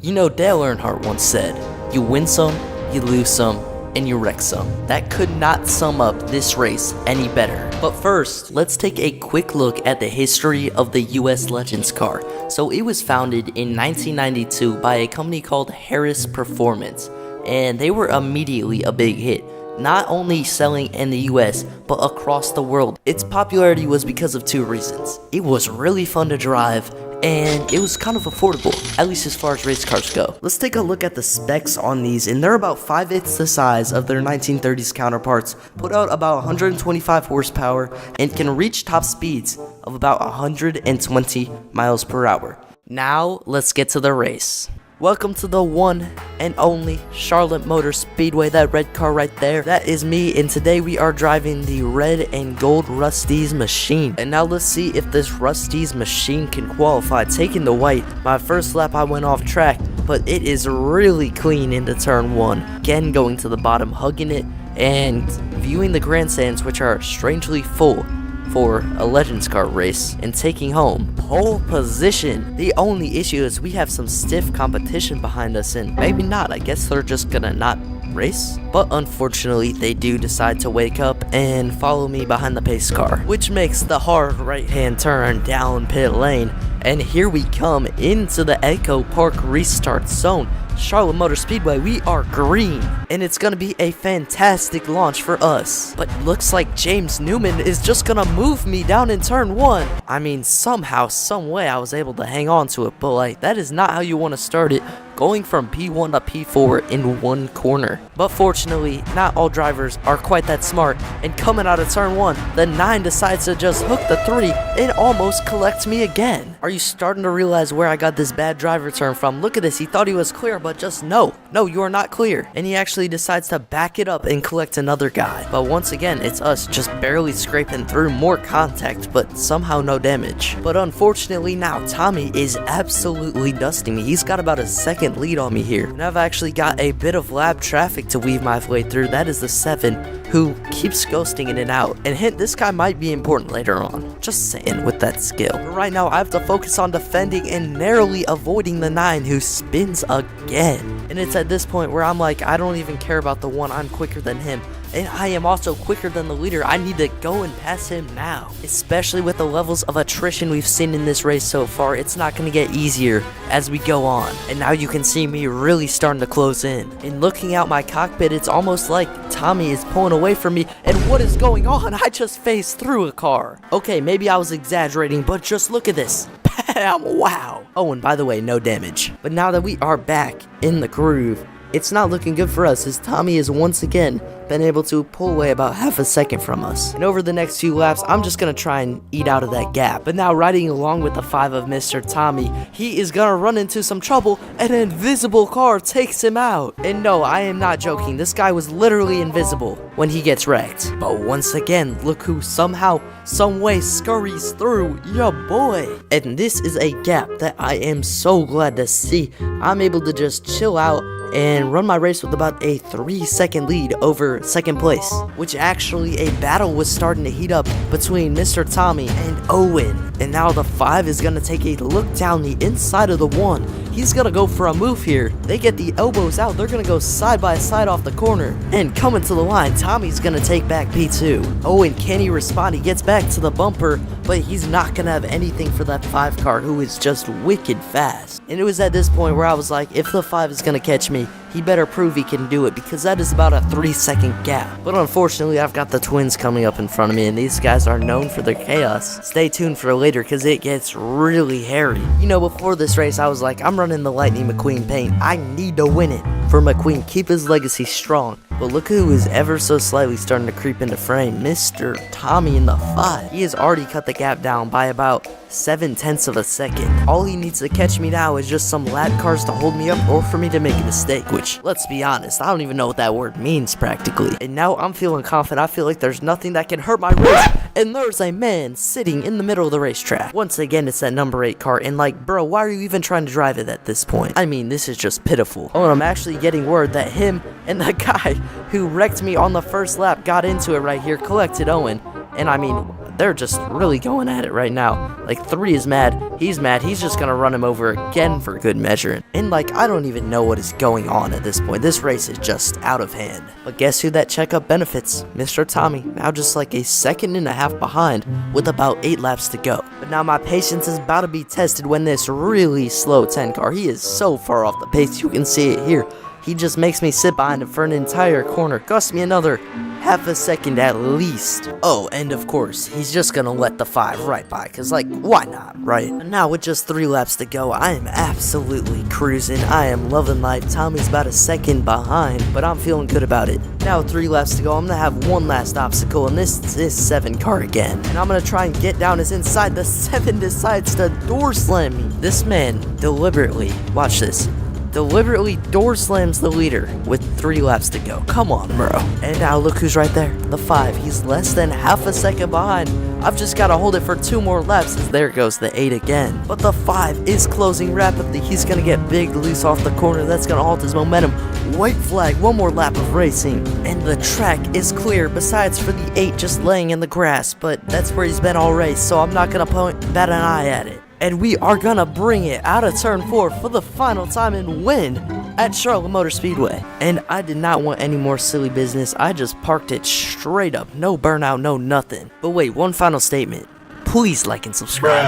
You know, Dale Earnhardt once said, you win some, you lose some, and you wreck some. That could not sum up this race any better. But first, let's take a quick look at the history of the US Legends car. So it was founded in 1992 by a company called Harris Performance, and they were immediately a big hit. Not only selling in the US, but across the world. Its popularity was because of two reasons. It was really fun to drive, and it was kind of affordable, at least as far as race cars go. Let's take a look at the specs on these, and they're about 5/8 the size of their 1930s counterparts, put out about 125 horsepower, and can reach top speeds of about 120 miles per hour. Now, let's get to the race. Welcome to the one and only Charlotte Motor Speedway. That red car right there, that is me, and today we are driving the red and gold Rusty's machine. And now let's see if this Rusty's machine can qualify. Taking the white, my first lap I went off track, but it is really clean into turn one. Again, going to the bottom, hugging it, and viewing the grandstands, which are strangely full for a Legends car race, and taking home pole position. The only issue is we have some stiff competition behind us, and maybe not, I guess they're just gonna not race. But unfortunately, they do decide to wake up and follow me behind the pace car, which makes the hard right hand turn down pit lane. And here we come into the Echo Park restart zone. Charlotte Motor Speedway, we are green, and it's gonna be a fantastic launch for us. But looks like James Newman is just gonna move me down in turn one. I mean, somehow, some way I was able to hang on to it, but like, that is not how you want to start it, going from P1 to P4 in one corner. But fortunately, not all drivers are quite that smart, and coming out of turn one, the 9 decides to just hook the 3 and almost collect me again. Are you starting to realize where I got this bad driver turn from? Look at this, he thought he was clear, but just no, you are not clear. And he actually decides to back it up and collect another guy. But once again, it's us just barely scraping through, more contact, but somehow no damage. But unfortunately now, Tommy is absolutely dusting me. He's got about a second lead on me here, and I've actually got a bit of lab traffic to weave my way through. That is the 7, who keeps ghosting in and out. And hint, this guy might be important later on, just saying, with that skill. But right now I have to focus on defending and narrowly avoiding the 9, who spins again. And it's at this point where I'm like, I don't even care about the 1, I'm quicker than him. And I am also quicker than the leader. I need to go and pass him now. Especially with the levels of attrition we've seen in this race so far, it's not going to get easier as we go on. And now you can see me really starting to close in. And looking out my cockpit, it's almost like Tommy is pulling away from me. And what is going on? I just phased through a car. Okay, maybe I was exaggerating, but just look at this. Bam! Wow. Oh, and by the way, no damage. But now that we are back in the groove, it's not looking good for us, as Tommy has once again been able to pull away about half a second from us. And over the next few laps, I'm just going to try and eat out of that gap. But now, riding along with the 5 of Mr. Tommy, he is going to run into some trouble, and an invisible car takes him out. And no, I am not joking. This guy was literally invisible when he gets wrecked. But once again, look who somehow, some way scurries through. Ya boy. And this is a gap that I am so glad to see. I'm able to just chill out and run my race with about a 3-second lead over second place, which actually a battle was starting to heat up between Mr. Tommy and Owen. And now the 5 is going to take a look down the inside of the 1. He's going to go for a move here. They get the elbows out. They're going to go side by side off the corner. And coming to the line, Tommy's going to take back P2. Owen, can he respond? He gets back to the bumper, but he's not going to have anything for that 5 car, who is just wicked fast. And it was at this point where I was like, if the 5 is going to catch me, he better prove he can do it, because that is about a 3-second gap. But unfortunately, I've got the twins coming up in front of me, and these guys are known for their chaos. Stay tuned for later, because it gets really hairy. You know, before this race, I was like, I'm running the Lightning McQueen paint. I need to win it for McQueen, keep his legacy strong. But look who is ever so slightly starting to creep into frame. Mr. Tommy in the 5. He has already cut the gap down by about 7/10 of a second. All he needs to catch me now is just some lad cars to hold me up, or for me to make a mistake, which, let's be honest, I don't even know what that word means practically. And now I'm feeling confident. I feel like there's nothing that can hurt my race. And there's a man sitting in the middle of the racetrack. Once again, it's that number 8 car, and like, bro, why are you even trying to drive it at this point? I mean, this is just pitiful. Oh, and I'm actually getting word that him and the guy who wrecked me on the first lap got into it right here, collected Owen. And I mean, they're just really going at it right now. Like, 3 is mad, he's just gonna run him over again for good measure. And like, I don't even know what is going on at this point. This race is just out of hand. But guess who that checkup benefits? Mr. Tommy, now just like a second and a half behind with about 8 laps to go. But now my patience is about to be tested when this really slow 10 car, he is so far off the pace, you can see it here. He just makes me sit behind him for an entire corner, cost me another half a second at least. Oh, and of course, he's just gonna let the 5 right by, cause like, why not, right? And now with just 3 laps to go, I am absolutely cruising. I am loving life. Tommy's about a second behind, but I'm feeling good about it. Now with 3 laps to go, I'm gonna have one last obstacle, and this is this 7 car again. And I'm gonna try and get down as inside. The 7 decides to door slam me. This man deliberately, watch this, deliberately door slams the leader with 3 laps to go. Come on, bro. And now look who's right there. The 5. He's less than half a second behind. I've just got to hold it for 2 more laps as there goes the 8 again. But the 5 is closing rapidly. He's going to get big loose off the corner. That's going to halt his momentum. White flag. 1 more lap of racing. And the track is clear besides for the 8 just laying in the grass. But that's where he's been all race, so I'm not going to bat an eye at it. And we are gonna bring it out of turn 4 for the final time and win at Charlotte Motor Speedway. And I did not want any more silly business. I just parked it straight up. No burnout, no nothing. But wait, one final statement. Please like and subscribe.